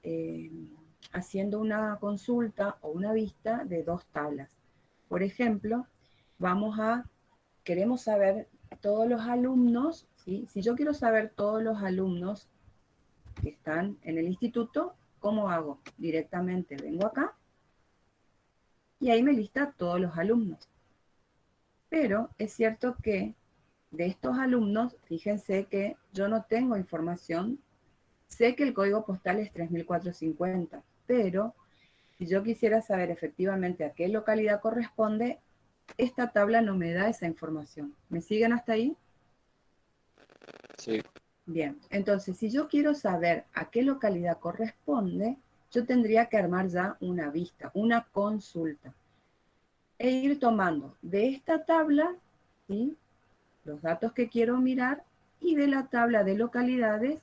eh, haciendo una consulta o una vista de dos tablas. Por ejemplo, queremos saber todos los alumnos, ¿sí? Si yo quiero saber todos los alumnos que están en el instituto, ¿cómo hago? Directamente vengo acá y ahí me lista todos los alumnos. Pero es cierto que de estos alumnos, fíjense que yo no tengo información. Sé que el código postal es 3450, pero si yo quisiera saber efectivamente a qué localidad corresponde, esta tabla no me da esa información. ¿Me siguen hasta ahí? Sí. Bien, entonces si yo quiero saber a qué localidad corresponde, yo tendría que armar ya una vista, una consulta, e ir tomando de esta tabla, ¿sí?, los datos que quiero mirar, y de la tabla de localidades,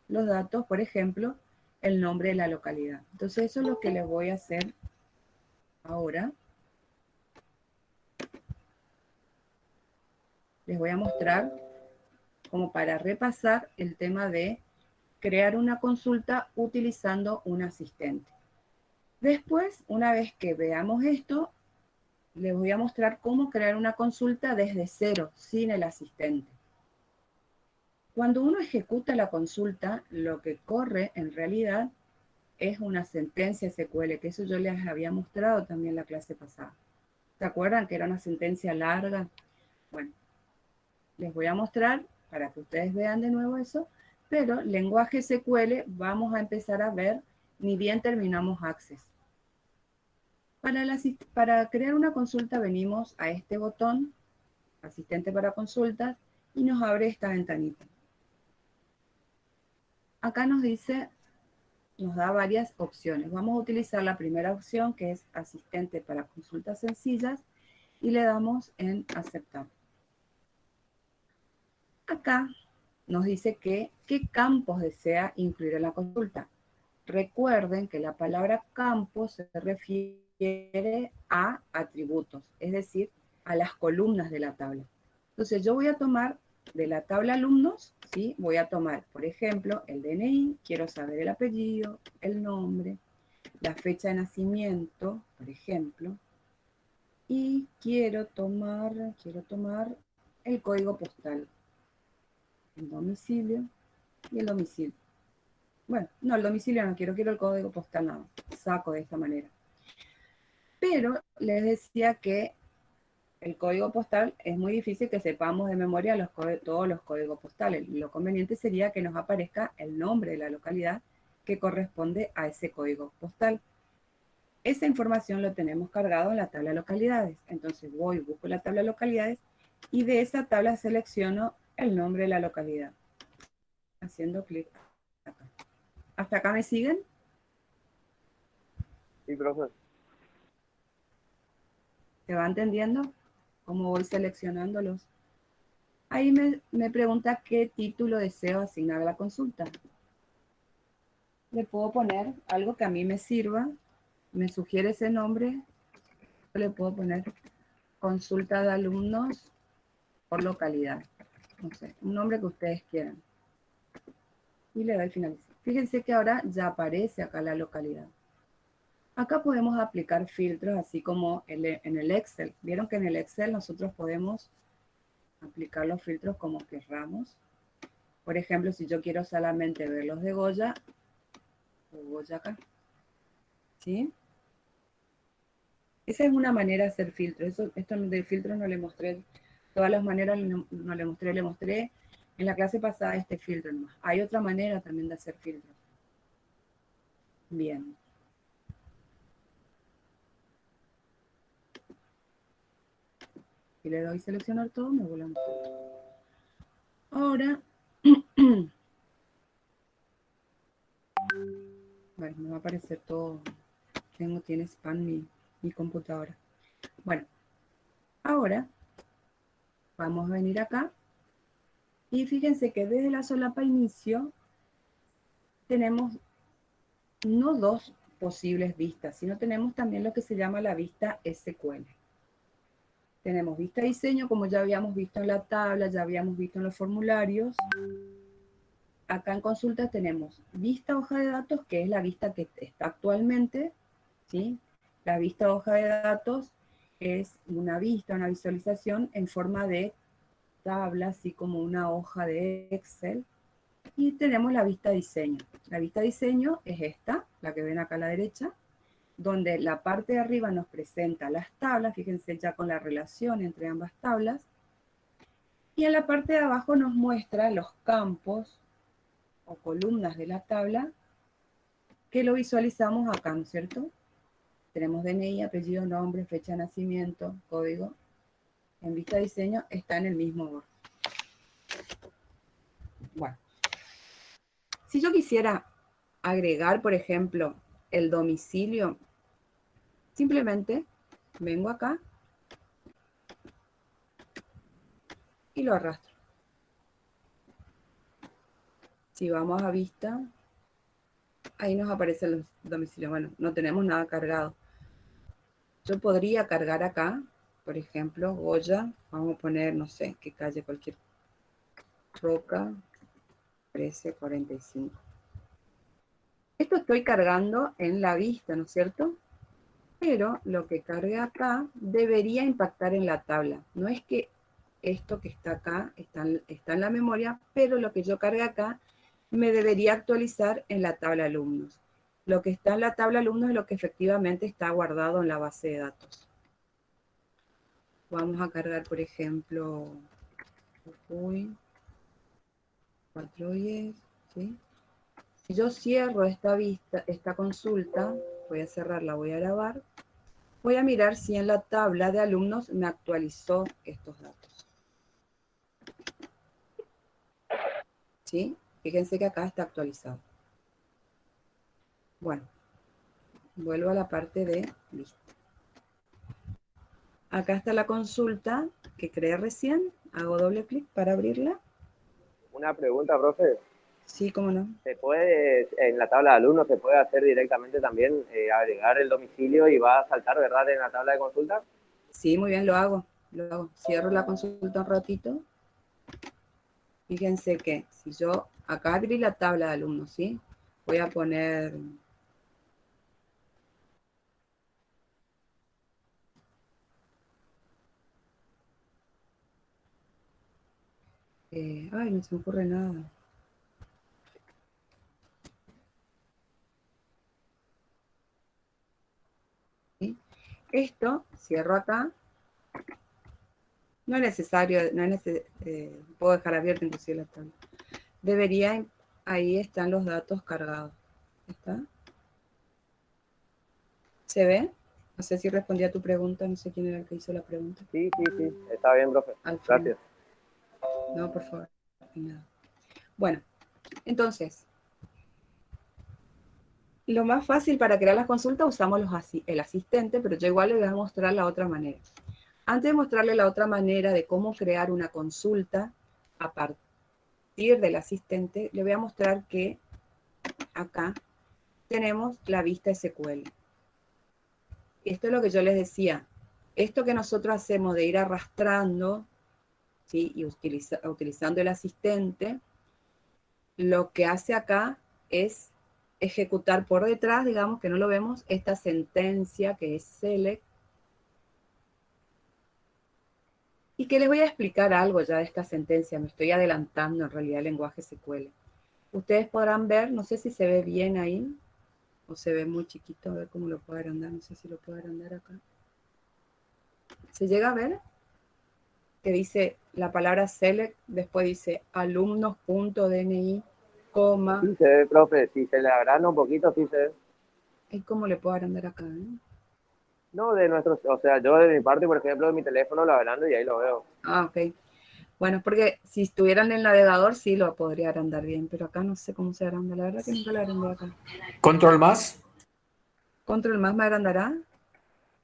los datos, por ejemplo, el nombre de la localidad. Entonces eso es lo que les voy a hacer ahora. Les voy a mostrar como para repasar el tema de crear una consulta utilizando un asistente. Después, una vez que veamos esto, les voy a mostrar cómo crear una consulta desde cero, sin el asistente. Cuando uno ejecuta la consulta, lo que corre en realidad es una sentencia SQL, que eso yo les había mostrado también la clase pasada. ¿Se acuerdan que era una sentencia larga? Bueno, les voy a mostrar para que ustedes vean de nuevo eso, pero lenguaje SQL vamos a empezar a ver ni bien terminamos Access. Para crear una consulta venimos a este botón, asistente para consultas, y nos abre esta ventanita. Acá nos dice, nos da varias opciones. Vamos a utilizar la primera opción, que es asistente para consultas sencillas, y le damos en aceptar. Acá nos dice qué campos desea incluir en la consulta. Recuerden que la palabra campo se refiere a atributos, es decir, a las columnas de la tabla. Entonces yo voy a tomar de la tabla alumnos, ¿sí? Voy a tomar, por ejemplo, el DNI, quiero saber el apellido, el nombre, la fecha de nacimiento, por ejemplo, y quiero tomar el código postal, el domicilio y el domicilio. Bueno, no, el domicilio no quiero el código postal, no, saco de esta manera. Pero les decía que el código postal es muy difícil que sepamos de memoria todos los códigos postales. Lo conveniente sería que nos aparezca el nombre de la localidad que corresponde a ese código postal. Esa información lo tenemos cargado en la tabla de localidades. Entonces voy, busco la tabla de localidades y de esa tabla selecciono el nombre de la localidad. Haciendo clic acá. ¿Hasta acá me siguen? Sí, profe. ¿Se va entendiendo cómo voy seleccionándolos? Ahí me pregunta qué título deseo asignar a la consulta. Le puedo poner algo que a mí me sirva, me sugiere ese nombre, le puedo poner consulta de alumnos por localidad. No sé, un nombre que ustedes quieran. Y le doy finalizar. Fíjense que ahora ya aparece acá la localidad. Acá podemos aplicar filtros así como en el Excel. Vieron que en el Excel nosotros podemos aplicar los filtros como querramos. Por ejemplo, si yo quiero solamente ver los de Goya, Goya acá, ¿sí? Esa es una manera de hacer filtros. Esto de filtros no le mostré, todas las maneras no le mostré en la clase pasada este filtro nomás. Hay otra manera también de hacer filtros. Bien. Si le doy seleccionar todo, me vuelve a mostrar. Ahora, bueno, me va a aparecer todo. Tiene spam mi computadora. Bueno, ahora vamos a venir acá y fíjense que desde la solapa inicio tenemos no dos posibles vistas, sino tenemos también lo que se llama la vista SQL. Tenemos vista diseño, como ya habíamos visto en la tabla, ya habíamos visto en los formularios. acá en consulta tenemos vista hoja de datos, que es la vista que está actualmente, ¿sí? La vista hoja de datos es una vista, una visualización en forma de tabla, así como una hoja de Excel. Y tenemos la vista diseño. La vista diseño es esta, la que ven acá a la derecha, donde la parte de arriba nos presenta las tablas, fíjense ya con la relación entre ambas tablas, y en la parte de abajo nos muestra los campos o columnas de la tabla que lo visualizamos acá, ¿no es cierto? Tenemos DNI, apellido, nombre, fecha de nacimiento, código. En vista diseño está en el mismo orden. Bueno, si yo quisiera agregar, por ejemplo, el domicilio, simplemente vengo acá y lo arrastro. Si vamos a vista, ahí nos aparecen los domicilios. Bueno, no tenemos nada cargado. Yo podría cargar acá, por ejemplo, Goya, vamos a poner, no sé, qué calle, cualquier Roca, 1345. Esto estoy cargando en la vista, ¿no es cierto? Pero lo que cargue acá debería impactar en la tabla. No es que esto que está acá está en la memoria, pero lo que yo cargue acá me debería actualizar en la tabla alumnos. Lo que está en la tabla alumnos es lo que efectivamente está guardado en la base de datos. Vamos a cargar, por ejemplo, Jujuy, 410, ¿sí? Si yo cierro esta vista, esta consulta, voy a cerrarla, voy a grabar, voy a mirar si en la tabla de alumnos me actualizó estos datos. ¿Sí? Fíjense que acá está actualizado. Bueno, vuelvo a la parte de lista. Acá está la consulta que creé recién. Hago doble clic para abrirla. Una pregunta, profe. Sí, cómo no. ¿Se puede, en la tabla de alumnos, se puede hacer directamente también, agregar el domicilio y va a saltar, ¿verdad?, en la tabla de consulta? Sí, muy bien, lo hago. Cierro la consulta un ratito. Fíjense que si yo acá abrí la tabla de alumnos, ¿sí? Voy a poner... ay, no se me ocurre nada. ¿Sí? Esto, cierro acá. No es necesario, puedo dejar abierto inclusive la tabla. Debería, ahí están los datos cargados. ¿Está? ¿Se ve? No sé si respondí a tu pregunta, no sé quién era el que hizo la pregunta. Sí, está bien, profe. Alfredo. Gracias. No, por favor. Nada. Bueno, entonces, lo más fácil para crear las consultas usamos el asistente, pero yo igual les voy a mostrar la otra manera. Antes de mostrarle la otra manera de cómo crear una consulta a partir del asistente, le voy a mostrar que acá tenemos la vista SQL. Esto es lo que yo les decía. Esto que nosotros hacemos de ir arrastrando, ¿sí? Y utilizando el asistente, lo que hace acá es ejecutar por detrás, digamos que no lo vemos, esta sentencia que es select. Y que les voy a explicar algo ya de esta sentencia. Me estoy adelantando en realidad el lenguaje SQL. Ustedes podrán ver, no sé si se ve bien ahí, o se ve muy chiquito, a ver cómo lo puedo agrandar, no sé si lo puedo agrandar acá. ¿Se llega a ver? Que dice la palabra select, después dice alumnos.dni, coma. Sí se ve, profe. Si se le agranda un poquito, sí se ve. ¿Y cómo le puedo agrandar acá? No, de nuestros, o sea, yo de mi parte, por ejemplo, de mi teléfono lo agrando y ahí lo veo. Ah, ok. Bueno, porque si estuvieran en el navegador sí lo podría agrandar bien, pero acá no sé cómo se agranda. La verdad que nunca lo agrandé acá. ¿Control más? ¿Control más me agrandará?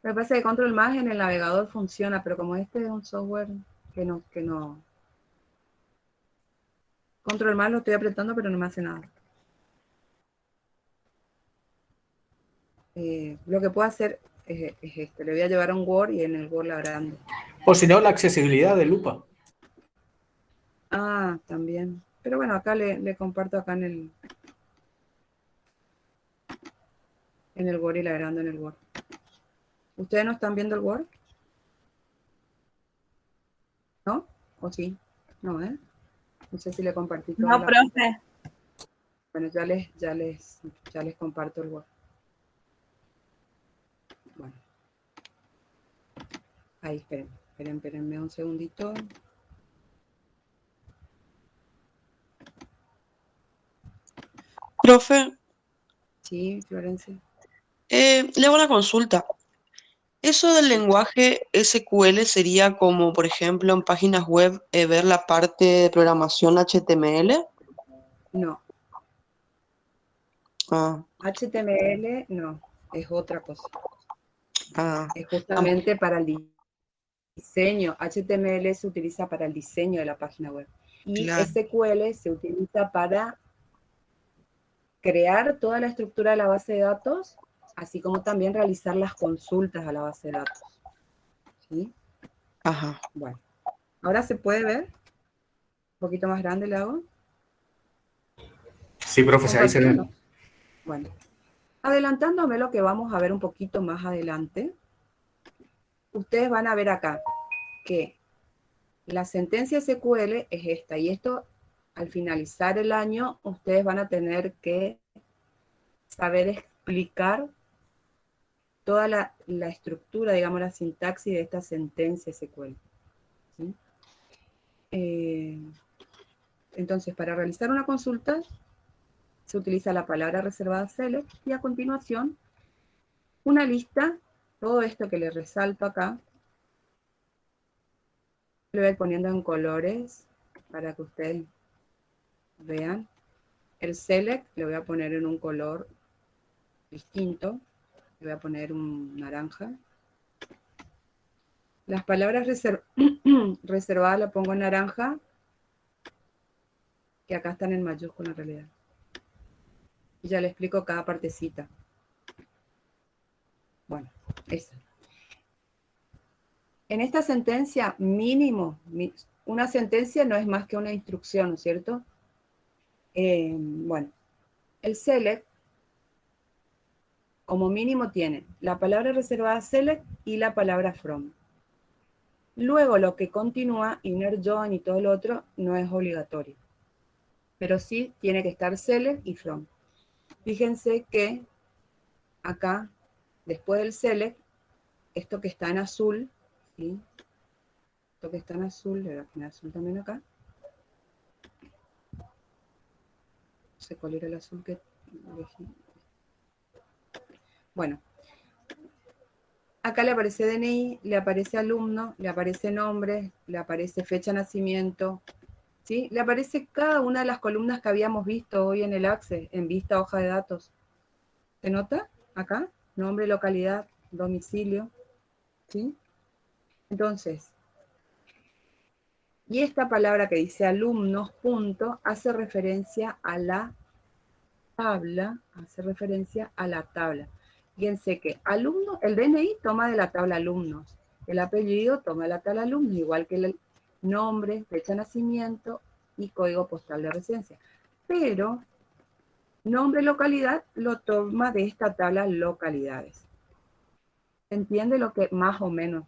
Me parece que Control más en el navegador funciona, pero como este es un software que no. Control más lo estoy apretando, pero no me hace nada. Lo que puedo hacer es esto. Le voy a llevar a un Word y en el Word la agrando. O si no, la accesibilidad de lupa. Ah, también. Pero bueno, acá le comparto acá en el Word y le agrando en el Word. ¿Ustedes no están viendo el Word? ¿No? ¿O sí? No, ¿eh? No sé si le compartí toda No, la... profe. Bueno, ya les comparto el Word. Bueno. Ahí, espérenme un segundito. Profe, Sí, Florencia. le hago una consulta. ¿Eso del lenguaje SQL sería como, por ejemplo, en páginas web ver la parte de programación HTML? No, Ah, HTML no, es otra cosa. ah, Es justamente para el diseño. HTML se utiliza para el diseño de la página web. Y claro. SQL se utiliza para crear toda la estructura de la base de datos, así como también realizar las consultas a la base de datos. ¿Sí? Ajá. Bueno, ahora se puede ver. Un poquito más grande le hago. Sí, profe, ahí se ve. Compartiendo. Bueno, adelantándome lo que vamos a ver un poquito más adelante, ustedes van a ver acá que la sentencia SQL es esta, y esto al finalizar el año ustedes van a tener que saber explicar toda la estructura, digamos, la sintaxis de esta sentencia SQL. ¿Sí? Entonces, para realizar una consulta, se utiliza la palabra reservada select y a continuación una lista, todo esto que les resalto acá, lo voy a ir poniendo en colores para que ustedes vean. El select lo voy a poner en un color distinto, le voy a poner un naranja. Las palabras reservadas las pongo en naranja, que acá están en mayúscula en realidad. Y ya le explico cada partecita. Bueno, esa. En esta sentencia, mínimo, una sentencia no es más que una instrucción, ¿no es cierto? Bueno, el select, como mínimo, tiene la palabra reservada select y la palabra from. Luego, lo que continúa, inner join y todo lo otro, no es obligatorio. Pero sí tiene que estar select y from. Fíjense que acá, después del select, esto que está en azul, ¿sí? Esto que está en azul, le voy a poner azul también acá. No sé cuál era el azul que elegí. Bueno, acá le aparece DNI, le aparece alumno, le aparece nombre, le aparece fecha de nacimiento, ¿sí? Le aparece cada una de las columnas que habíamos visto hoy en el Access, en vista hoja de datos. ¿Se nota? Acá, nombre, localidad, domicilio, ¿sí? Entonces, y esta palabra que dice alumnos, punto, hace referencia a la tabla, Fíjense que alumno, el DNI toma de la tabla alumnos, el apellido toma de la tabla alumnos, igual que el nombre, fecha de nacimiento y código postal de residencia. Pero nombre, localidad, lo toma de esta tabla localidades. ¿Se entiende lo que más o menos,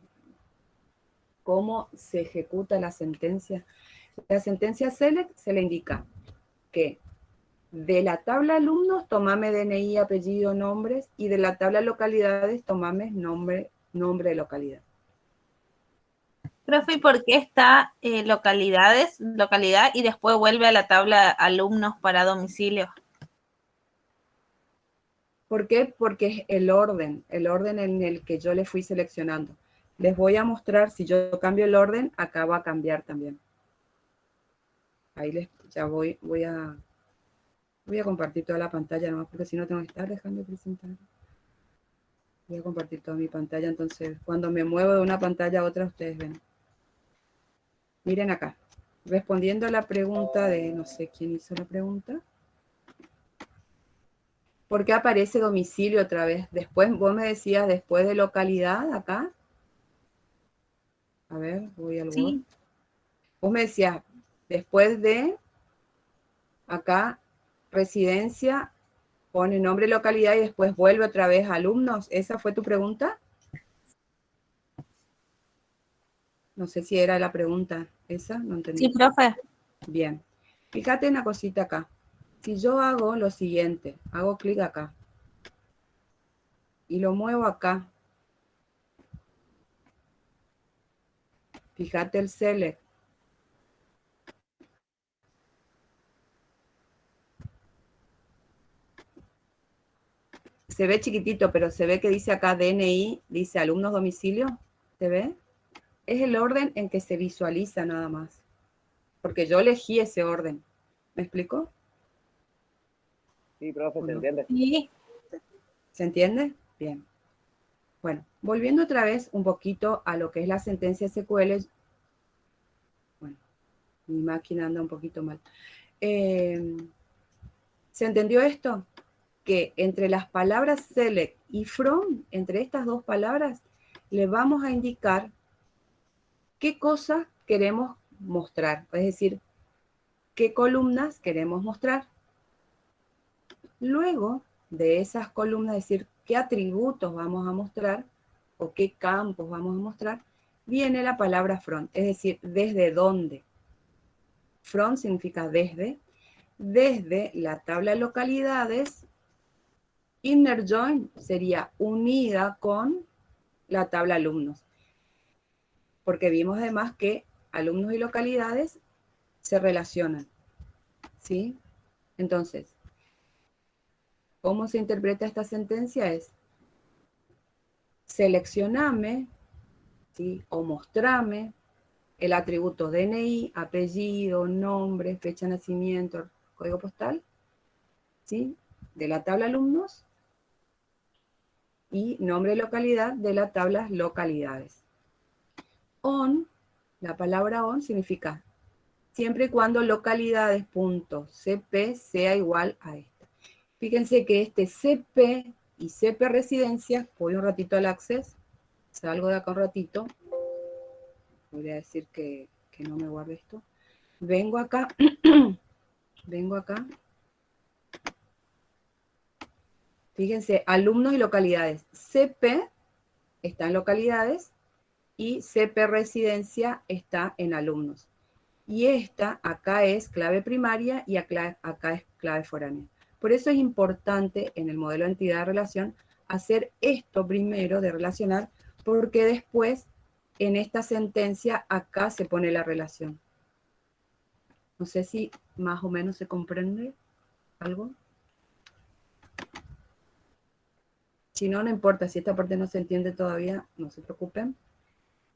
cómo se ejecuta la sentencia? La sentencia select se le indica que de la tabla alumnos, tomame DNI, apellido, nombres, y de la tabla localidades, tomame nombre de localidad. Profe, ¿y por qué está localidad, y después vuelve a la tabla alumnos para domicilio? ¿Por qué? Porque es el orden en el que yo le fui seleccionando. Les voy a mostrar, si yo cambio el orden, acá va a cambiar también. Ahí ya voy a compartir toda la pantalla nomás, porque si no tengo que estar dejando de presentar. Voy a compartir toda mi pantalla, entonces cuando me muevo de una pantalla a otra, ustedes ven. Miren acá, respondiendo a la pregunta de, no sé quién hizo la pregunta. ¿Por qué aparece domicilio otra vez? Después, vos me decías, después de localidad, acá. A ver, voy al Word. Sí. Vos me decías, después de Acá, residencia, pone nombre, localidad y después vuelve otra vez a alumnos. ¿Esa fue tu pregunta? No sé si era la pregunta esa, no entendí. Sí, profe. Bien. Fíjate una cosita acá. Si yo hago lo siguiente, hago clic acá y lo muevo acá. Fíjate el select. Se ve chiquitito, pero se ve que dice acá DNI, dice alumnos domicilio. ¿Se ve? Es el orden en que se visualiza nada más. Porque yo elegí ese orden. ¿Me explico? Sí, profe, ¿O ¿se no? entiende? Sí. ¿Se entiende? Bien. Bueno, volviendo otra vez un poquito a lo que es la sentencia SQL. Bueno, mi máquina anda un poquito mal. ¿Se entendió esto? Que entre las palabras select y from, entre estas dos palabras, le vamos a indicar qué cosas queremos mostrar, es decir, qué columnas queremos mostrar. Luego de esas columnas, es decir, qué atributos vamos a mostrar o qué campos vamos a mostrar, viene la palabra from, es decir, desde dónde. From significa desde la tabla de localidades. Inner join sería unida con la tabla alumnos, porque vimos además que alumnos y localidades se relacionan, ¿sí? Entonces, ¿cómo se interpreta esta sentencia? Es seleccioname, ¿sí? O mostrame el atributo DNI, apellido, nombre, fecha de nacimiento, código postal, ¿sí? De la tabla alumnos y nombre y localidad de la tabla localidades. On, la palabra on significa siempre y cuando localidades.cp sea igual a esta. Fíjense que este CP y CP residencias, voy un ratito al access, salgo de acá un ratito, voy a decir que no me guarde esto, vengo acá, vengo acá, fíjense, alumnos y localidades, CP está en localidades y CP residencia está en alumnos. Y esta acá es clave primaria y acá es clave foránea. Por eso es importante en el modelo de entidad de relación hacer esto primero de relacionar, porque después en esta sentencia acá se pone la relación. No sé si más o menos se comprende algo. Si no, no importa. Si esta parte no se entiende todavía, no se preocupen.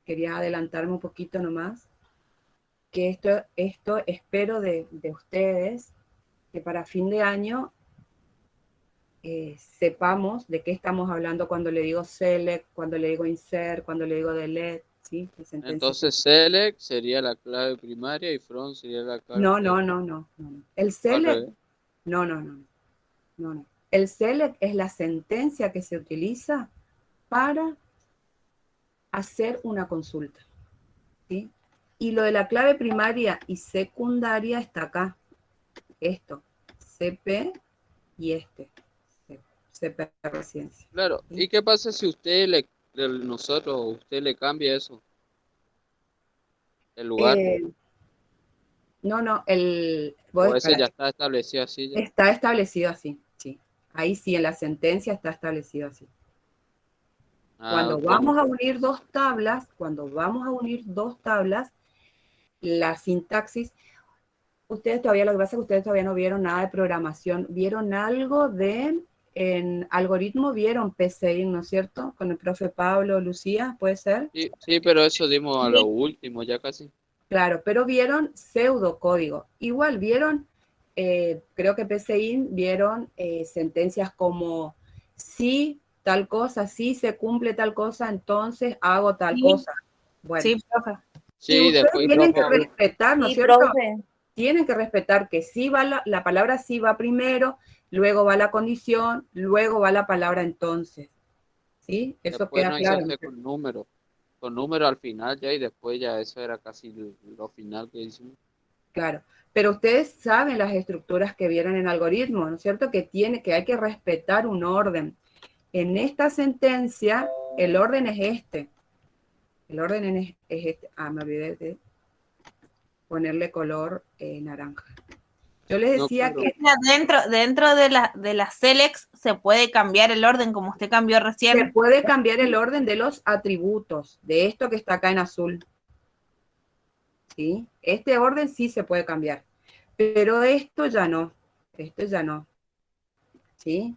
Quería adelantarme un poquito nomás. Que esto espero de ustedes, que para fin de año sepamos de qué estamos hablando cuando le digo select, cuando le digo insert, cuando le digo delete, ¿sí? Entonces select sería la clave primaria y from sería la clave No. secundaria. El Al select, revés. no. El select es la sentencia que se utiliza para hacer una consulta, ¿sí? Y lo de la clave primaria y secundaria está acá. Esto, CP y CP residencia. Claro. ¿Sí? ¿Y qué pasa si usted le cambia eso? El lugar. No, O ese ya está establecido así ya. está establecido así, sí. Ahí sí, en la sentencia está establecido así. Ah, Cuando como. vamos a unir dos tablas, la sintaxis, lo que pasa es que ustedes todavía no vieron nada de programación, vieron algo en algoritmo, vieron PCI, ¿no es cierto? Con el profe Pablo, Lucía, ¿puede ser? Sí, sí, pero eso dimos a lo Sí. último ya casi. Claro, pero vieron pseudocódigo. Igual vieron, creo que PCI vieron sentencias como si tal cosa, si se cumple tal cosa, entonces hago tal Sí, cosa. Bueno, sí, profe. y Sí, ustedes después tienen que profe. respetar, ¿no es Sí, cierto? profe. Tienen que respetar que sí va la palabra sí va primero, luego va la condición, luego va la palabra entonces. ¿Sí? Eso Después queda nos hizo claro, ¿no es hacer cierto? con números. Con número al final ya y después ya eso era casi lo final que hicimos. Claro. Pero ustedes saben las estructuras que vieron en algoritmos, ¿no es cierto? Que hay que respetar un orden. En esta sentencia, el orden es este. El orden es este. Ah, me olvidé de ponerle color naranja. Yo les No, decía claro. que Dentro de las selects se puede cambiar el orden, como usted cambió se recién. puede cambiar el orden de los atributos, de esto que está acá en azul. ¿Sí? Este orden sí se puede cambiar, pero esto ya no. Esto ya no. ¿Sí?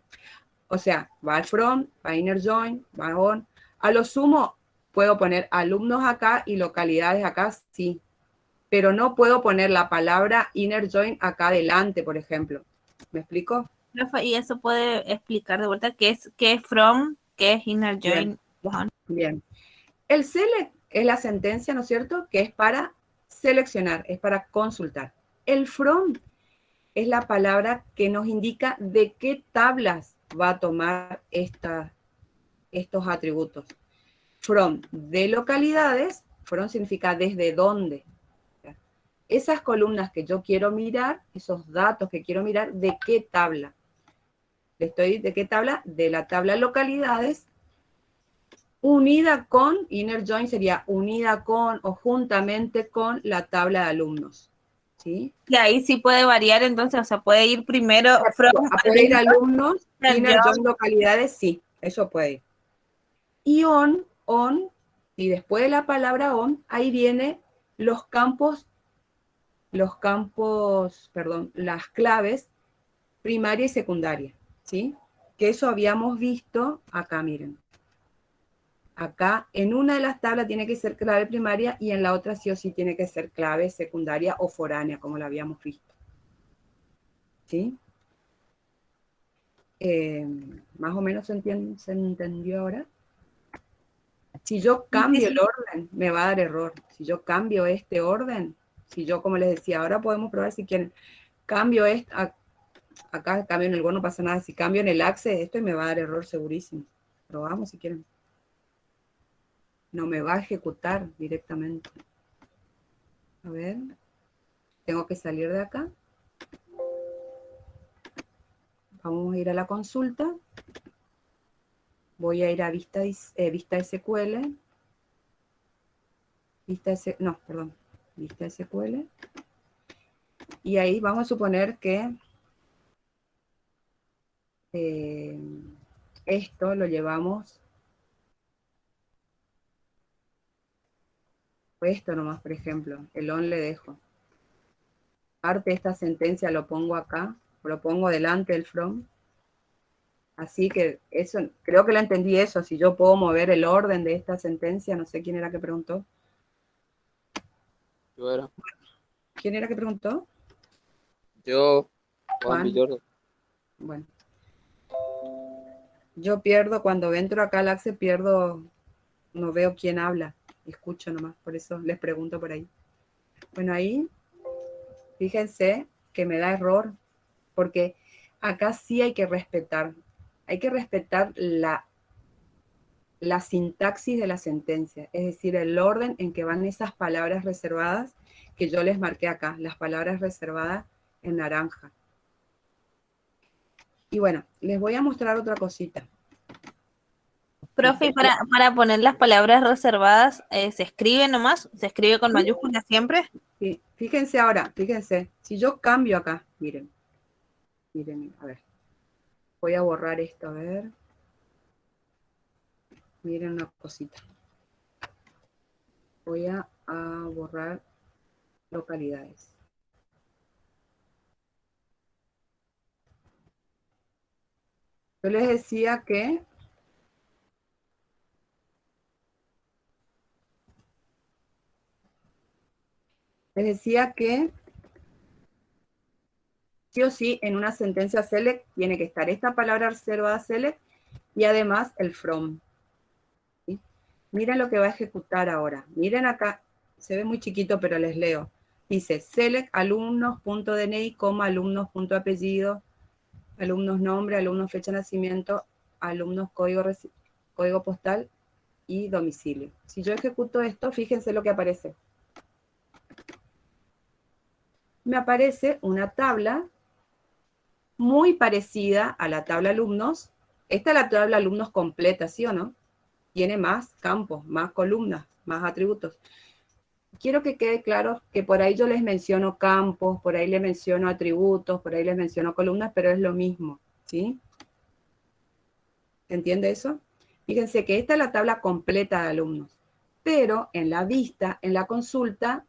O sea, va al from, va a inner join, va on. A lo sumo, puedo poner alumnos acá y localidades acá, sí. Pero no puedo poner la palabra inner join acá adelante, por ejemplo. ¿Me explico? Profe, y eso puede explicar de vuelta qué es from, qué es inner join. Bien. El select es la sentencia, ¿no es cierto? Que es para seleccionar, es para consultar. El from es la palabra que nos indica de qué tablas va a tomar estos atributos. From de localidades, from significa desde dónde. Esas columnas que yo quiero mirar, esos datos que quiero mirar, ¿de qué tabla? ¿De qué tabla? De la tabla localidades, unida con, inner join sería unida con o juntamente con la tabla de alumnos. ¿Sí? Y ahí sí puede variar, entonces, o sea, puede ir primero from. Puede ir alumnos, inner inner join. join localidades, sí, eso puede ir. Y on, y después de la palabra on, ahí viene las claves primaria y secundaria, ¿sí? Que eso habíamos visto acá, miren. Acá, en una de las tablas tiene que ser clave primaria y en la otra sí o sí tiene que ser clave secundaria o foránea, como lo habíamos visto. ¿Sí? Más o menos se entendió ahora. Si yo cambio el orden, me va a dar error. Si yo cambio este orden, si yo, como les decía, ahora podemos probar si quieren, cambio acá cambio en el Word, no pasa nada. Si cambio en el Access, esto me va a dar error segurísimo. Probamos si quieren. No me va a ejecutar directamente. A ver. Tengo que salir de acá. Vamos a ir a la consulta. Voy a ir a vista SQL. Vista SQL. Y ahí vamos a suponer que esto lo llevamos, esto nomás, por ejemplo, el on le dejo. Parte de esta sentencia lo pongo acá, lo pongo delante del from. Así que eso, creo que lo entendí eso, si yo puedo mover el orden de esta sentencia, no sé quién era que preguntó. Yo era. ¿Quién era que preguntó? Yo, Juan Juan. Villordo. Bueno. Yo pierdo, cuando entro acá al Access, pierdo, no veo quién habla, escucho nomás, por eso les pregunto por ahí. Bueno, ahí, fíjense que me da error, porque acá sí hay que respetar la sintaxis de la sentencia, es decir, el orden en que van esas palabras reservadas que yo les marqué acá, las palabras reservadas en naranja. Y bueno, les voy a mostrar otra cosita. Profe, para poner las palabras reservadas, ¿se escribe nomás? ¿Se escribe con mayúsculas siempre? Sí, fíjense ahora, fíjense, si yo cambio acá, miren, a ver, voy a borrar esto, a ver, miren una cosita. Voy a borrar localidades. Yo les decía que sí o sí en una sentencia select tiene que estar esta palabra reservada select y además el from. ¿Sí? Miren lo que va a ejecutar ahora. Miren acá, se ve muy chiquito, pero les leo. Dice select alumnos.dni, alumnos.apellido, alumnos nombre, alumnos fecha de nacimiento, alumnos código postal y domicilio. Si yo ejecuto esto, fíjense lo que aparece. me aparece una tabla muy parecida a la tabla alumnos. Esta es la tabla alumnos completa, ¿sí o no? Tiene más campos, más columnas, más atributos. Quiero que quede claro que por ahí yo les menciono campos, por ahí les menciono atributos, por ahí les menciono columnas, pero es lo mismo, ¿sí? ¿Se entiende eso? Fíjense que esta es la tabla completa de alumnos, pero en la vista, en la consulta,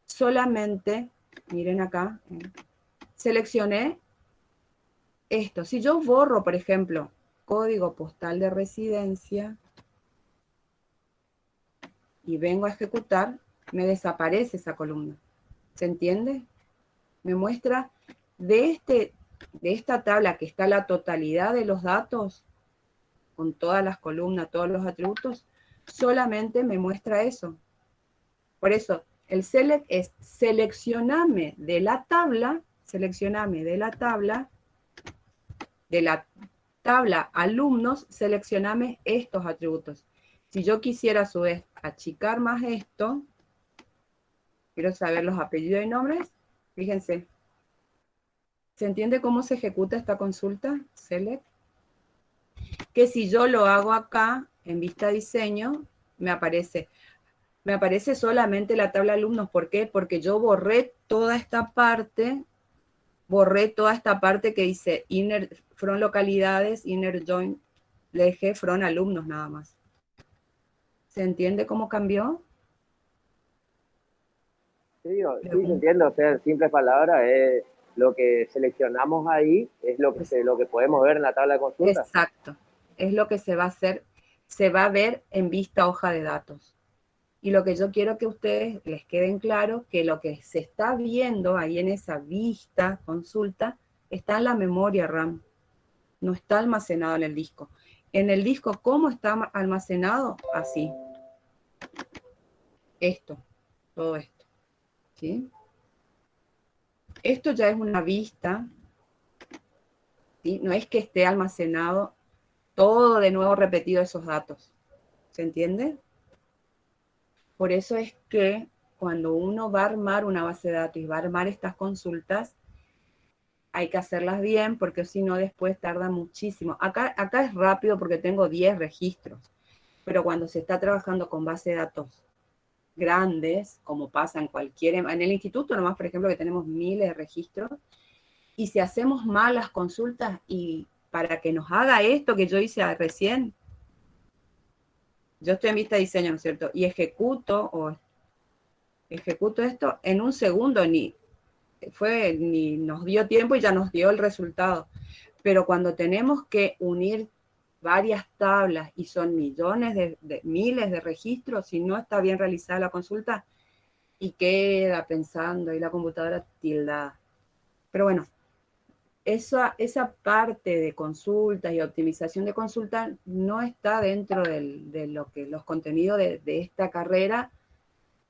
solamente, miren acá, seleccioné esto. Si yo borro, por ejemplo, código postal de residencia y vengo a ejecutar, me desaparece esa columna. ¿Se entiende? Me muestra de esta tabla que está la totalidad de los datos, con todas las columnas, todos los atributos, solamente me muestra eso. Por eso, el select es seleccioname de la tabla alumnos, seleccioname estos atributos. Si yo quisiera a su vez achicar más esto, quiero saber los apellidos y nombres, fíjense. ¿Se entiende cómo se ejecuta esta consulta? Select. Que si yo lo hago acá, en vista diseño, me aparece solamente la tabla alumnos. ¿Por qué? Porque yo borré toda esta parte que dice inner from localidades, inner join, le dejé from alumnos nada más. ¿Se entiende cómo cambió? Sí, se entiende, o sea, en simples palabras, es lo que seleccionamos ahí, es lo que podemos ver en la tabla de consulta. Exacto, es lo que se va a hacer, se va a ver en vista hoja de datos. Y lo que yo quiero que a ustedes les queden claro, que lo que se está viendo ahí en esa vista, consulta, está en la memoria RAM, no está almacenado en el disco. En el disco, ¿cómo está almacenado? Así. Esto, todo esto. ¿Sí? Esto ya es una vista, ¿sí? No es que esté almacenado todo de nuevo repetido esos datos. ¿Se entiende? Por eso es que cuando uno va a armar una base de datos y va a armar estas consultas, hay que hacerlas bien porque si no después tarda muchísimo. Acá es rápido porque tengo 10 registros, pero cuando se está trabajando con base de datos grandes, como pasa en el instituto nomás, por ejemplo, que tenemos miles de registros, y si hacemos mal las consultas y para que nos haga esto que yo hice recién, yo estoy en vista de diseño, ¿no es cierto? Y ejecuto esto en un segundo, ni nos dio tiempo y ya nos dio el resultado. Pero cuando tenemos que unir varias tablas y son millones miles de registros, si no está bien realizada la consulta, y queda pensando y la computadora tildada. Pero bueno, esa parte de consultas y optimización de consultas no está dentro de lo que los contenidos de esta carrera,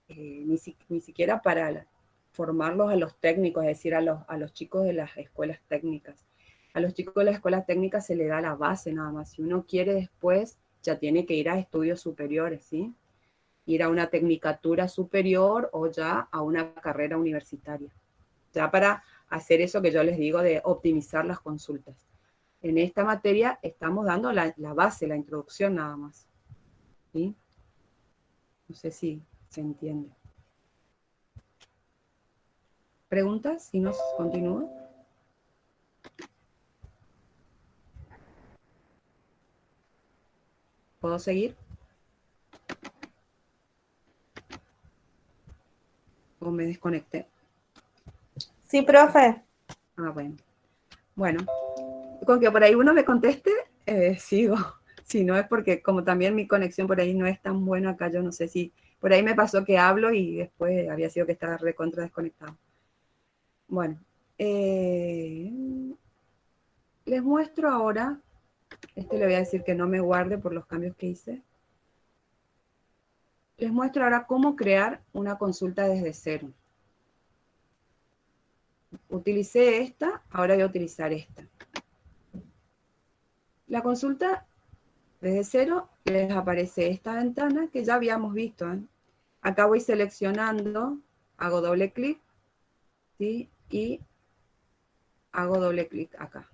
ni siquiera para formarlos a los técnicos, es decir, a los chicos de las escuelas técnicas. A los chicos de las escuelas técnicas se le da la base nada más. Si uno quiere después, ya tiene que ir a estudios superiores, ¿sí? Ir a una tecnicatura superior o ya a una carrera universitaria. Ya para hacer eso que yo les digo de optimizar las consultas. En esta materia estamos dando la base, la introducción nada más. ¿Sí? No sé si se entiende. ¿Preguntas? Si no, continúo. ¿Puedo seguir? ¿O me desconecté? Sí, profe. Ah, bueno. Bueno, con que por ahí uno me conteste, sigo. Si no es porque como también mi conexión por ahí no es tan buena acá, yo no sé si por ahí me pasó que hablo y después había sido que estaba recontra desconectado. Bueno, les muestro ahora, le voy a decir que no me guarde por los cambios que hice. Les muestro ahora cómo crear una consulta desde cero. Utilicé esta, ahora voy a utilizar esta. La consulta desde cero les aparece esta ventana que ya habíamos visto. Acá voy seleccionando, hago doble clic, Security y hago doble clic acá.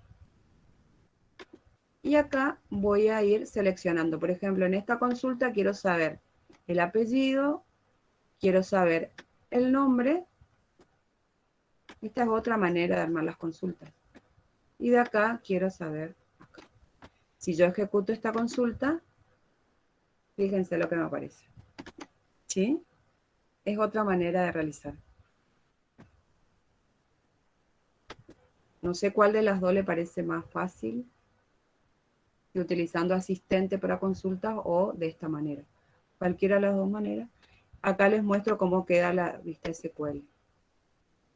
Y acá voy a ir seleccionando. Por ejemplo, en esta consulta quiero saber el apellido, quiero saber el nombre. Esta es otra manera de armar las consultas. Y de acá quiero saber acá. Si yo ejecuto esta consulta, fíjense lo que me aparece. ¿Sí? Es otra manera de realizar. No sé cuál de las dos le parece más fácil, de utilizando asistente para consultas o de esta manera. Cualquiera de las dos maneras. Acá les muestro cómo queda la vista SQL.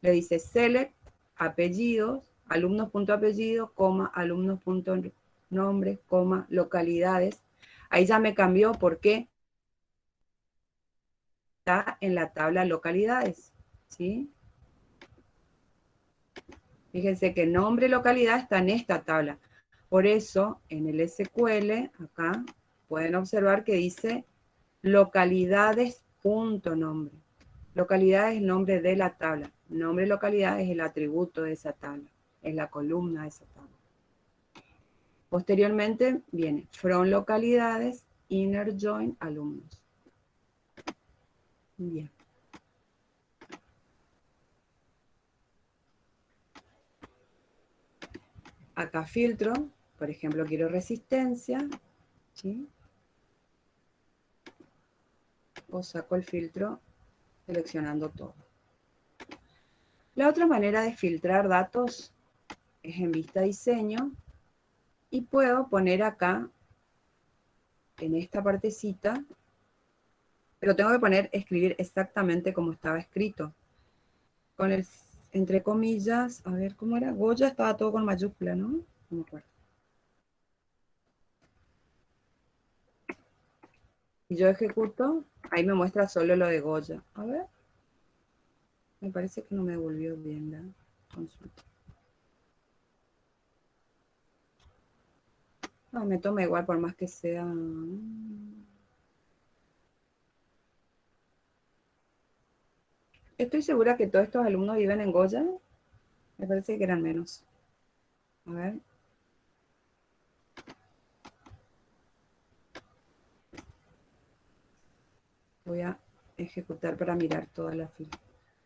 Le dice select, apellidos, alumnos.apellido, coma, alumnos.nombre, coma, localidades. Ahí ya me cambió porque está en la tabla localidades, ¿sí? Fíjense que nombre localidad está en esta tabla. Por eso, en el SQL, acá, pueden observar que dice localidades.nombre. Localidad es el nombre de la tabla. Nombre localidad es el atributo de esa tabla. Es la columna de esa tabla. Posteriormente viene from localidades, inner join alumnos. Bien. Acá filtro, por ejemplo, quiero resistencia, ¿sí? O saco el filtro seleccionando todo. La otra manera de filtrar datos es en vista diseño y puedo poner acá, en esta partecita, pero tengo que poner, escribir exactamente como estaba escrito. Con el, entre comillas, a ver, ¿cómo era? Goya estaba todo con mayúscula, ¿no? No me acuerdo. Y yo ejecuto, ahí me muestra solo lo de Goya. A ver. Me parece que no me volvió bien la consulta. No, me toma igual por más que sea. Estoy segura que todos estos alumnos viven en Goya. Me parece que eran menos. A ver. Voy a ejecutar para mirar toda la fila.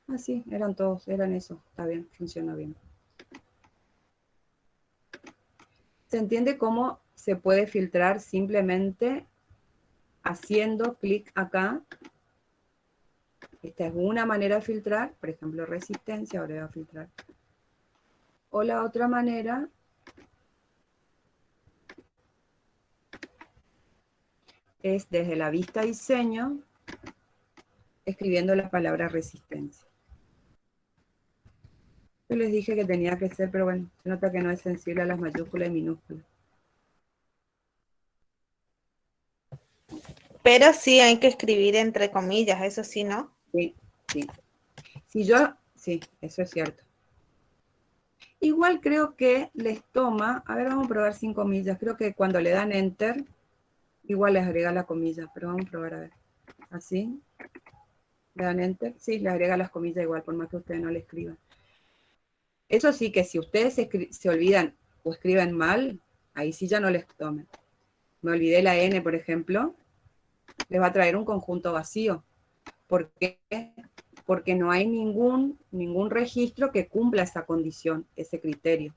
Ah, sí, eran todos, eran eso. Está bien, funciona bien. ¿Se entiende cómo se puede filtrar simplemente haciendo clic acá? Esta es una manera de filtrar, por ejemplo, resistencia, ahora voy a filtrar. O la otra manera es desde la vista diseño, escribiendo la palabra resistencia. Yo les dije que tenía que ser, pero bueno, se nota que no es sensible a las mayúsculas y minúsculas. Pero sí hay que escribir entre comillas, eso sí, ¿no? Sí, sí. Sí, eso es cierto. Igual creo que les toma, a ver, vamos a probar sin comillas. Creo que cuando le dan enter, igual les agrega la comilla, pero vamos a probar a ver. Así. Le dan enter. Sí, le agrega las comillas igual, por más que ustedes no le escriban. Eso sí que si ustedes se olvidan o escriben mal, ahí sí ya no les tomen. Me olvidé la N, por ejemplo, les va a traer un conjunto vacío. ¿Por qué? Porque no hay ningún registro que cumpla esa condición, ese criterio.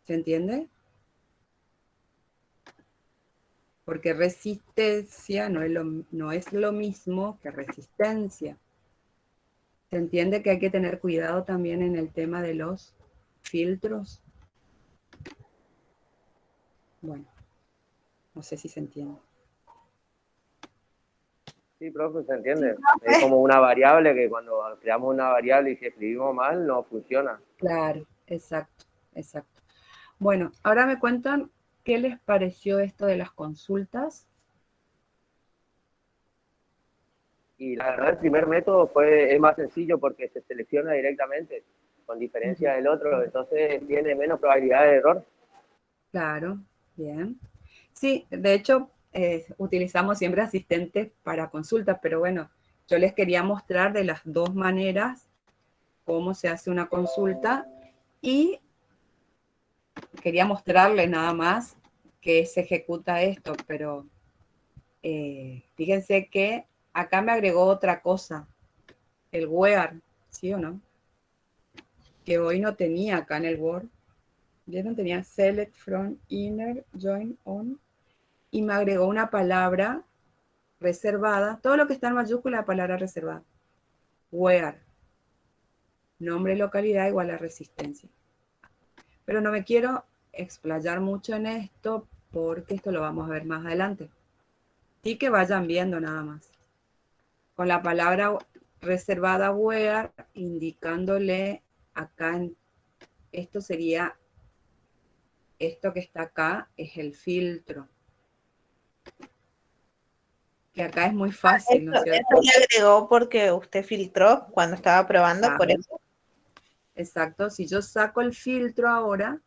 ¿Se entiende? Porque resistencia no es lo mismo que resistencia. ¿Se entiende que hay que tener cuidado también en el tema de los filtros? Bueno, no sé si se entiende. Sí, profe, se entiende. Es como una variable que cuando creamos una variable y si escribimos mal, no funciona. Claro, exacto, exacto. Bueno, ahora me cuentan qué les pareció esto de las consultas. Y la verdad, el primer método es más sencillo porque se selecciona directamente, con diferencia del otro, entonces tiene menos probabilidad de error. Claro, bien. Sí, de hecho, utilizamos siempre asistentes para consultas, pero bueno, yo les quería mostrar de las dos maneras cómo se hace una consulta y quería mostrarles nada más que se ejecuta esto, pero fíjense que acá me agregó otra cosa, el where, ¿sí o no? Que hoy no tenía acá en el Word. ¿Vieron? Tenía select from inner join on y me agregó una palabra reservada. Todo lo que está en mayúscula, la palabra reservada. Where. Nombre localidad igual a resistencia. Pero no me quiero explayar mucho en esto porque esto lo vamos a ver más adelante. Y que vayan viendo nada más. Con la palabra reservada where, indicándole acá, esto sería, esto que está acá es el filtro. Que acá es muy fácil, ¿no es cierto? Eso le agregó porque usted filtró cuando estaba probando, por eso. Exacto, si yo saco el filtro ahora,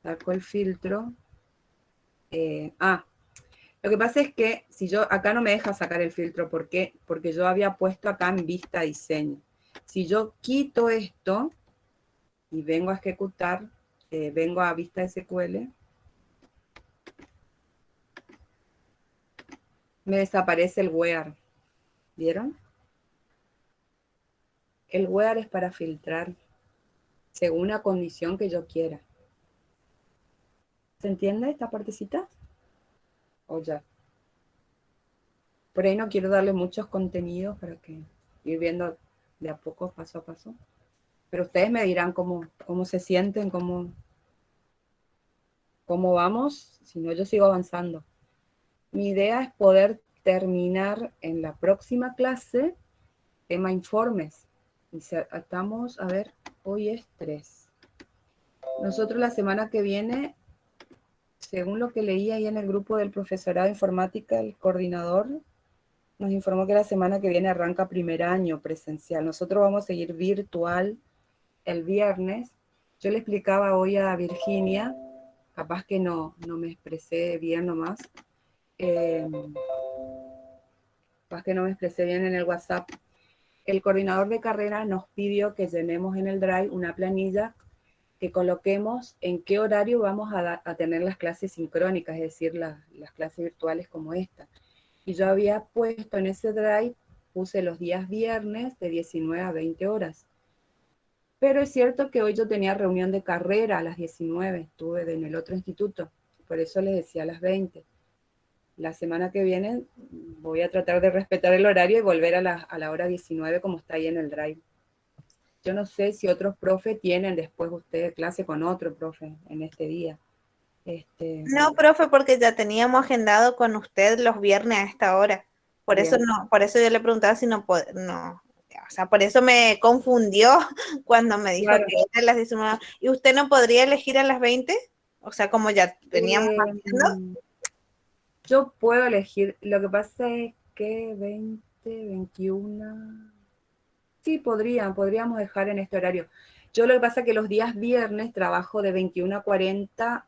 saco el filtro, lo que pasa es que si yo, acá no me deja sacar el filtro, ¿por qué? Porque yo había puesto acá en vista diseño. Si yo quito esto y vengo a ejecutar, vengo a vista SQL, me desaparece el where. ¿Vieron? El where es para filtrar según la condición que yo quiera. ¿Se entiende esta partecita? O ya. Por ahí no quiero darle muchos contenidos para que ir viendo de a poco, paso a paso. Pero ustedes me dirán cómo se sienten, cómo vamos. Si no, yo sigo avanzando. Mi idea es poder terminar en la próxima clase tema informes. Estamos, a ver, hoy es 3. Nosotros la semana que viene, según lo que leí ahí en el grupo del profesorado de informática, el coordinador nos informó que la semana que viene arranca primer año presencial. Nosotros vamos a seguir virtual el viernes. Yo le explicaba hoy a Virginia, capaz que no me expresé bien nomás, capaz que no me expresé bien en el WhatsApp. El coordinador de carrera nos pidió que llenemos en el Drive una planilla que coloquemos en qué horario vamos a tener las clases sincrónicas, es decir, las clases virtuales como esta. Y yo había puesto en ese Drive, puse los días viernes de 19 a 20 horas. Pero es cierto que hoy yo tenía reunión de carrera a las 19, estuve en el otro instituto, por eso les decía a las 20. La semana que viene voy a tratar de respetar el horario y volver a la hora 19 como está ahí en el Drive. Yo no sé si otros profes tienen después ustedes clase con otro profe en este día. No, profe, porque ya teníamos agendado con usted los viernes a esta hora. Por Bien. eso no, por eso yo le preguntaba si no, o sea, por eso me confundió cuando me dijo Claro. que era a las 19. ¿Y usted no podría elegir a las 20? O sea, como ya veníamos haciendo. Yo puedo elegir, lo que pasa es que 20, 21... Sí, podríamos dejar en este horario. Yo lo que pasa es que los días viernes trabajo de 21 a 40,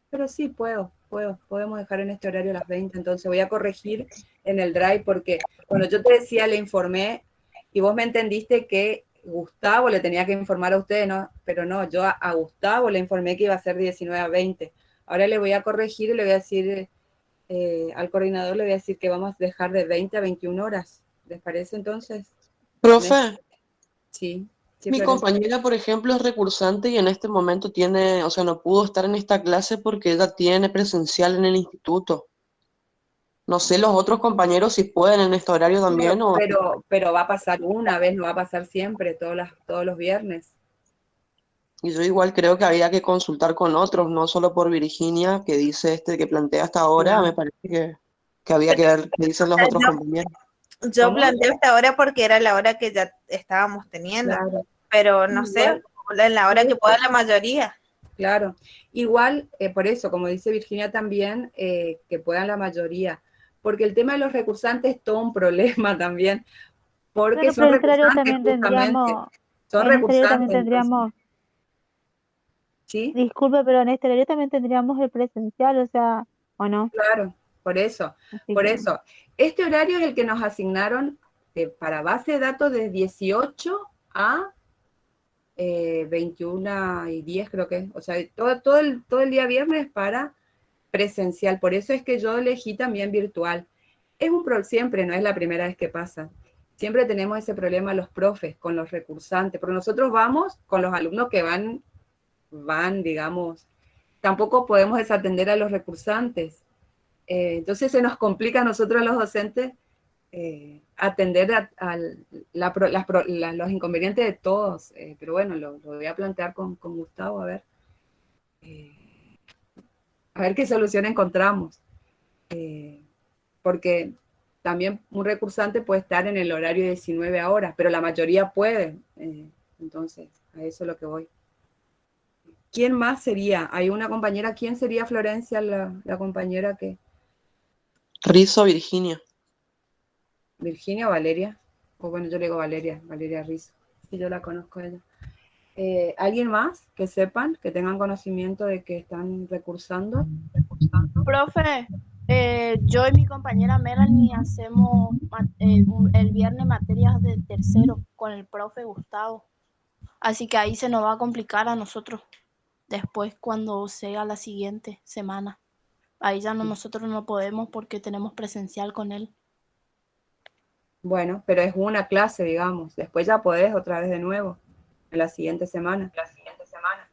pero sí podemos dejar en este horario las 20, entonces voy a corregir en el Drive porque cuando yo te decía, le informé y vos me entendiste que Gustavo le tenía que informar a usted, ¿no? Pero no, yo a Gustavo le informé que iba a ser 19 a 20. Ahora le voy a corregir y le voy a decir al coordinador, le voy a decir que vamos a dejar de 20 a 21 horas. ¿Les parece entonces? Profe, Sí. mi compañera, por ejemplo, es recursante y en este momento tiene, o sea, no pudo estar en esta clase porque ella tiene presencial en el instituto. No sé los otros compañeros si pueden en este horario también o... Pero va a pasar una vez, no va a pasar siempre, todos los viernes. Y yo igual creo que había que consultar con otros, no solo por Virginia, que dice que plantea hasta ahora, Claro. me parece que había que ver qué dicen los otros compañeros. Yo ¿Cómo? planteé esta hora porque era la hora que ya estábamos teniendo, Claro. pero no sé, en la hora que pueda la mayoría. Claro. Igual, por eso, como dice Virginia también, que puedan la mayoría. Porque el tema de los recursantes es todo un problema también. Porque Claro, son pero en este horario recursantes también tendríamos, Son en este horario también recursantes. tendríamos, ¿Sí? disculpe, pero en este horario también tendríamos el presencial, o sea, ¿o no? Claro, por eso. Así Por que, eso. Este horario es el que nos asignaron para base de datos de 18 a 21:10 creo que, o sea, todo el día viernes para presencial. Por eso es que yo elegí también virtual. Es siempre, no es la primera vez que pasa. Siempre tenemos ese problema los profes con los recursantes, porque nosotros vamos con los alumnos que van, digamos, tampoco podemos desatender a los recursantes. Entonces se nos complica a nosotros los docentes atender a los inconvenientes de todos. Pero bueno, lo voy a plantear con Gustavo, a ver qué solución encontramos. Porque también un recursante puede estar en el horario de 19 horas, pero la mayoría puede. Entonces, a eso es lo que voy. ¿Quién más sería? Hay una compañera. ¿Quién sería, Florencia, la compañera que? Rizo, Virginia. ¿Virginia o Valeria? O bueno, yo le digo Valeria Rizzo. Sí, yo la conozco a ella. ¿Alguien más que sepan, que tengan conocimiento de que están recursando? Profe, yo y mi compañera Melanie hacemos el viernes materias de tercero con el profe Gustavo. Así que ahí se nos va a complicar a nosotros después cuando sea la siguiente semana. Ahí ya nosotros no podemos porque tenemos presencial con él. Bueno, pero es una clase, digamos. Después ya podés otra vez de nuevo, en la siguiente semana.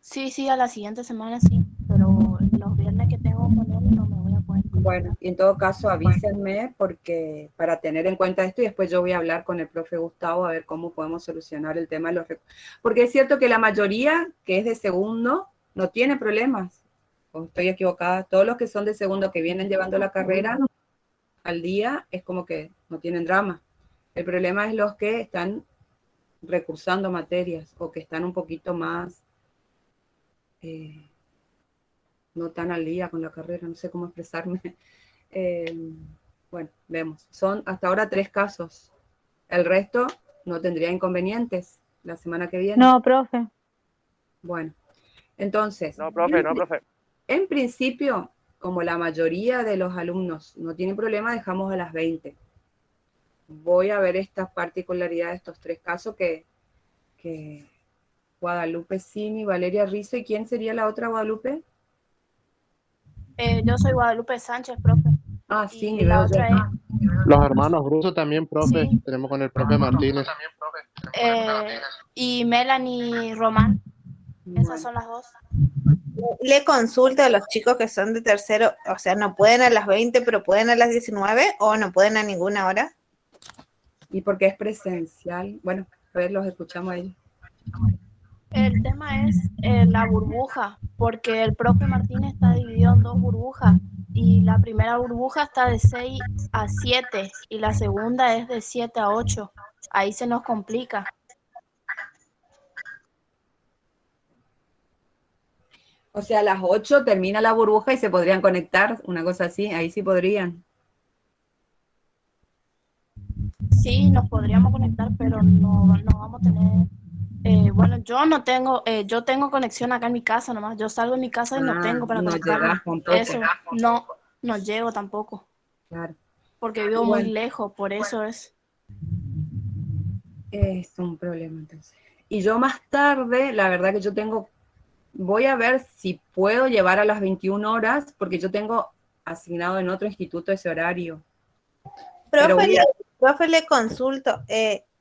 Sí, a la siguiente semana sí, pero los viernes que tengo con él no me voy a poder conectar. Bueno, y en todo caso avísenme porque para tener en cuenta esto y después yo voy a hablar con el profe Gustavo a ver cómo podemos solucionar el tema de los recursos. Porque es cierto que la mayoría que es de segundo no tiene problemas. O estoy equivocada. Todos los que son de segundo que vienen llevando la carrera al día es como que no tienen drama. El problema es los que están recursando materias o que están un poquito más no tan al día con la carrera, no sé cómo expresarme. Bueno, vemos. Son hasta ahora 3 casos. El resto no tendría inconvenientes la semana que viene. No, profe. Bueno, entonces. No, profe. En principio, como la mayoría de los alumnos no tienen problema, dejamos a las 20. Voy a ver estas particularidades de estos 3 casos que Guadalupe Simi, Valeria Rizzo, ¿y quién sería la otra Guadalupe? Yo soy Guadalupe Sánchez, profe. Ah, sí, Y la otra es... Los hermanos Russo también, profe. Sí. Tenemos con el profe Martínez. Y Melanie Román. Esas son las 2. Le consulto a los chicos que son de tercero, o sea, no pueden a las 20, pero pueden a las 19 o no pueden a ninguna hora. ¿Y porque es presencial? Bueno, a ver, los escuchamos ahí. El tema es la burbuja, porque el profe Martínez está dividido en 2 burbujas y la primera burbuja está de 6 a 7 y la segunda es de 7 a 8. Ahí se nos complica. O sea, a las 8 termina la burbuja y se podrían conectar, una cosa así, ahí sí podrían. Sí, nos podríamos conectar, pero no vamos a tener... bueno, yo tengo conexión acá en mi casa nomás. Yo salgo de mi casa y no tengo para conectarme. Eso, no llego tampoco. Claro. Porque vivo muy lejos, por eso es. Es un problema entonces. Y yo más tarde, la verdad que voy a ver si puedo llevar a las 21 horas, porque yo tengo asignado en otro instituto ese horario. Profe, le consulto,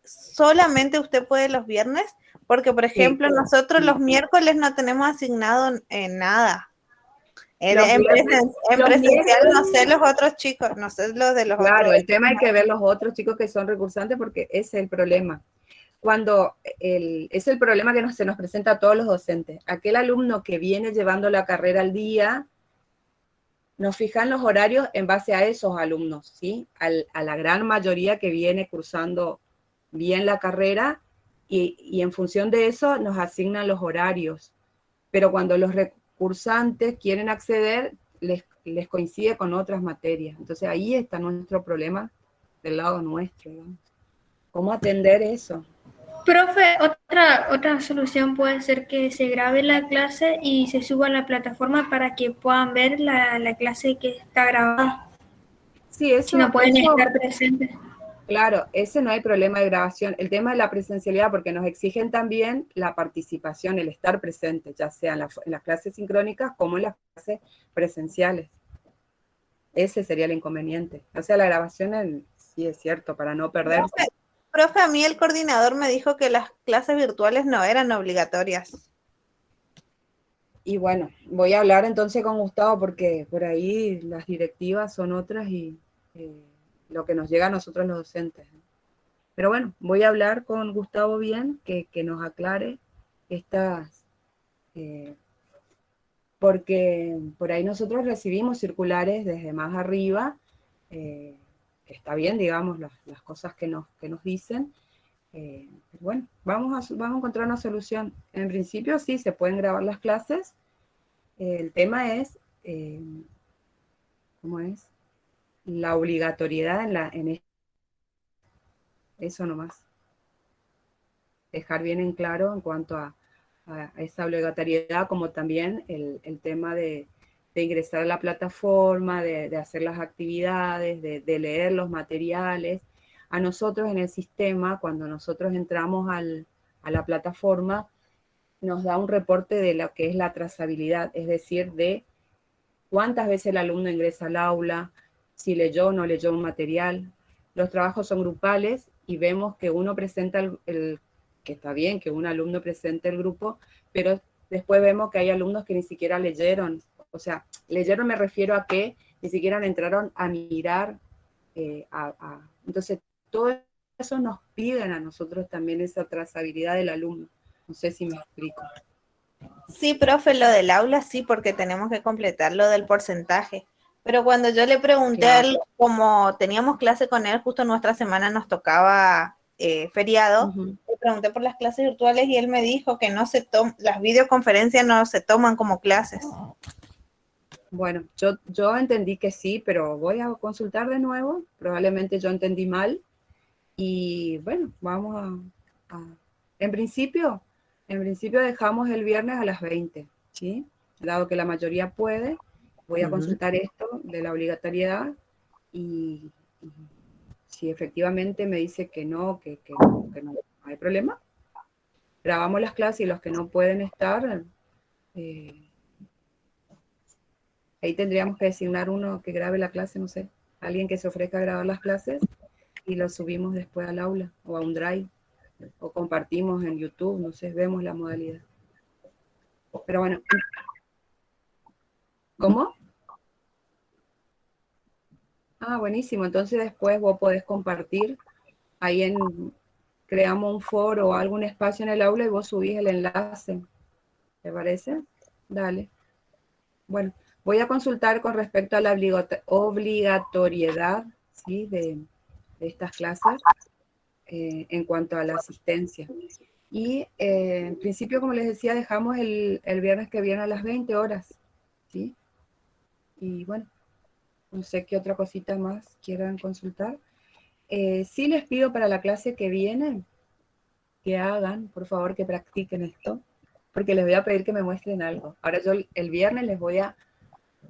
¿solamente usted puede los viernes? Porque, por ejemplo, nosotros los miércoles no tenemos asignado nada. En presencial no sé los otros chicos, no sé los de los otros. Claro, el tema hay que ver los otros chicos que son recursantes porque ese es el problema. Es el problema que se nos presenta a todos los docentes. Aquel alumno que viene llevando la carrera al día, nos fijan los horarios en base a esos alumnos, ¿sí? A la gran mayoría que viene cursando bien la carrera y en función de eso nos asignan los horarios. Pero cuando los recursantes quieren acceder, les coincide con otras materias. Entonces ahí está nuestro problema del lado nuestro, ¿no? ¿Cómo atender eso? Profe, otra solución puede ser que se grabe la clase y se suba a la plataforma para que puedan ver la clase que está grabada. Sí, eso. Si no pueden estar presentes. Claro, ese no hay problema de grabación. El tema de la presencialidad, porque nos exigen también la participación, el estar presente, ya sea en las clases sincrónicas como en las clases presenciales. Ese sería el inconveniente. O sea, la grabación sí es cierto, para no perderse. Profe, a mí el coordinador me dijo que las clases virtuales no eran obligatorias. Y bueno, voy a hablar entonces con Gustavo porque por ahí las directivas son otras y lo que nos llega a nosotros los docentes. Pero bueno, voy a hablar con Gustavo bien, que nos aclare estas, porque por ahí nosotros recibimos circulares desde más arriba, que está bien, digamos, las cosas que nos dicen. Pero bueno, vamos a encontrar una solución. En principio sí, se pueden grabar las clases. El tema es, ¿cómo es? La obligatoriedad en eso nomás. Dejar bien en claro en cuanto a esa obligatoriedad, como también el tema de ingresar a la plataforma, de hacer las actividades, de leer los materiales. A nosotros en el sistema, cuando nosotros entramos a la plataforma, nos da un reporte de lo que es la trazabilidad, es decir, de cuántas veces el alumno ingresa al aula, si leyó o no leyó un material. Los trabajos son grupales y vemos que uno presenta que está bien que un alumno presente el grupo, pero después vemos que hay alumnos que ni siquiera leyeron. O sea, leyeron me refiero a que ni siquiera entraron a mirar. Entonces, todo eso nos piden a nosotros también esa trazabilidad del alumno. No sé si me explico. Sí, profe, lo del aula sí, porque tenemos que completar lo del porcentaje. Pero cuando yo le pregunté a él, como teníamos clase con él, justo nuestra semana nos tocaba feriado, le pregunté por las clases virtuales y él me dijo que no se las videoconferencias no se toman como clases. Bueno, yo entendí que sí, pero voy a consultar de nuevo. Probablemente yo entendí mal. Y bueno, vamos en principio dejamos el viernes a las 20, ¿sí? Dado que la mayoría puede, voy a consultar esto de la obligatoriedad y si efectivamente me dice que no hay problema, grabamos las clases y los que no pueden estar, ahí tendríamos que designar uno que grabe la clase, no sé, alguien que se ofrezca a grabar las clases y lo subimos después al aula o a un drive o compartimos en YouTube, no sé, vemos la modalidad. Pero bueno, ¿cómo? Ah, buenísimo, entonces después vos podés compartir, ahí creamos un foro o algún espacio en el aula y vos subís el enlace, ¿te parece? Dale. Bueno, voy a consultar con respecto a la obligatoriedad, ¿sí? de estas clases en cuanto a la asistencia. Y en principio, como les decía, dejamos el viernes que viene a las 20 horas, ¿sí? Y bueno, no sé qué otra cosita más quieran consultar. Sí les pido para la clase que viene que hagan, por favor, que practiquen esto, porque les voy a pedir que me muestren algo. Ahora yo el viernes les voy a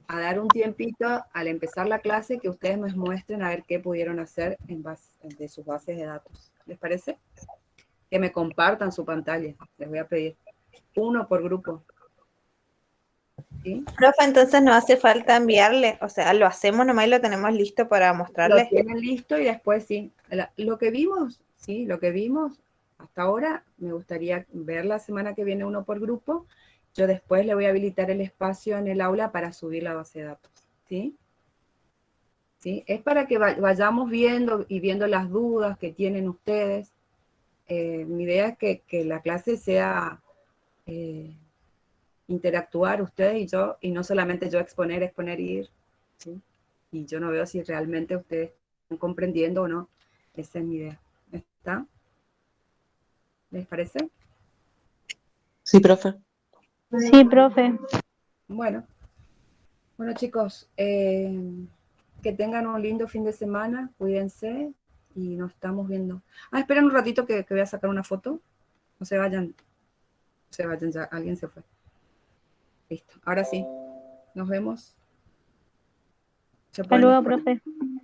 dar un tiempito al empezar la clase que ustedes me muestren a ver qué pudieron hacer de sus bases de datos. ¿Les parece? Que me compartan su pantalla, les voy a pedir. Uno por grupo. ¿Sí? Profe, entonces no hace falta enviarle, o sea, lo hacemos nomás y lo tenemos listo para mostrarle. Lo tienen listo y después sí. Lo que vimos, sí, lo que vimos hasta ahora, me gustaría ver la semana que viene uno por grupo. Yo después le voy a habilitar el espacio en el aula para subir la base de datos, ¿sí? ¿Sí? Es para que vayamos viendo y viendo las dudas que tienen ustedes. Mi idea es que la clase sea interactuar ustedes y yo, y no solamente yo exponer y ir, ¿sí? Y yo no veo si realmente ustedes están comprendiendo o no. Esa es mi idea. ¿Está? ¿Les parece? Sí, profe. Sí, profe. Bueno, chicos, que tengan un lindo fin de semana, cuídense y nos estamos viendo. Ah, esperen un ratito que voy a sacar una foto. No se vayan ya, alguien se fue. Listo, ahora sí, nos vemos. Hasta luego, profe.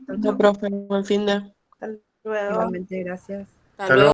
Chau, No, chau. profe, buen fin de. Luego. Igualmente, gracias. Hasta luego.